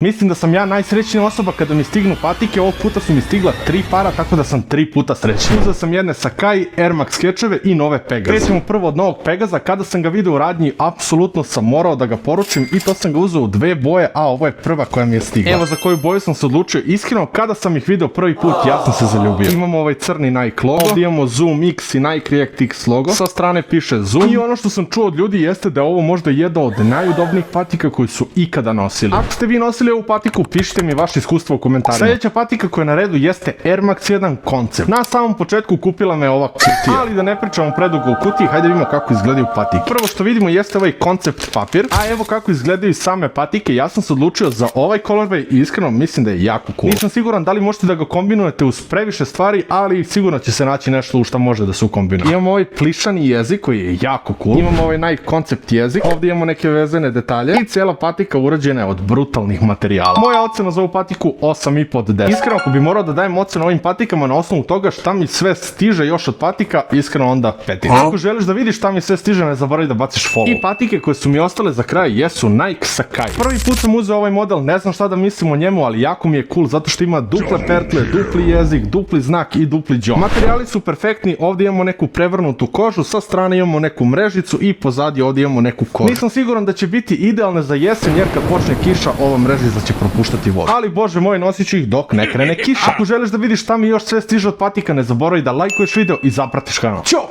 Mislim da sam ja najsrećnija osoba kada mi stignu patike, ovog puta su mi stigla 3 para, tako da sam 3 puta srećniji. Uzeo sam jedne Sakai, Air Max skečeve i nove Pegaze. Krećemo prvo od novog Pegaza, kada sam ga vidio u radnji, apsolutno sam morao da ga poručim i to sam ga uzeo u 2 boje, a ovo je prva koja mi je stigla. Evo za koju boju sam se odlučio, iskreno, kada sam ih video prvi put, ja sam se zaljubio. Imamo ovaj crni Nike logo, ovdje imamo Zoom X i Nike React X logo, sa strane piše Zoom i ono što sam čuo od ljudi jeste da je ovo možda jedna od najudobnijih patika koju su ikada nosili. Ako ste vi nosili ovu patiku, pišite mi vaše iskustvo u komentarima. Sljedeća patika koja je na redu jeste Air Max 1 Concept. Na samom početku kupila me ova kutija, ali da ne pričamo predugo o kutiji, hajde vidimo kako izgledaju patike. Prvo što vidimo jeste ovaj koncept papir, a evo kako izgledaju same patike. Ja sam se odlučio za ovaj colorway i iskreno mislim da je jako cool. Nisam siguran da li možete da ga kombinujete uz previše stvari, ali sigurno će se naći nešto u što može da se ukombinuje. Imamo ovaj plišani jezik koji je jako cool. Imamo ovaj Nike Concept jezik, ovdje imamo neke vezene detalje i cijela patika urađena je od brutalnih materijala. Moja ocena za ovu patiku 8,5 od 10. Iskreno, ako bi morao da dajem ocenu ovim patikama na osnovu toga šta mi sve stiže još od patika, iskreno onda 5. Ako želiš da vidiš šta mi sve stiže, ne zaboravi da baciš follow. I patike koje su mi ostale za kraj jesu Nike Sakai. Prvi put sam uzeo ovaj model, ne znam šta da mislim o njemu, ali jako mi je cool zato što ima duple pertle, dupli jezik, dupli znak i dupli džon. Materijali su perfektni, ovdje imamo neku prevrnutu kožu, sa strane imamo neku mrežicu i pozadnje ovdje imamo neku kožu. Nisam siguran da će biti idealne za jesen jer kad počne kiša, ova mrežica će propuštati vodu. Ali bože moj, nosit ću ih dok ne krene kiša. Ako želiš da vidiš šta mi još sve stiže od patika, ne zaboravi da lajkuješ video i zapratiš kanal. Ćao!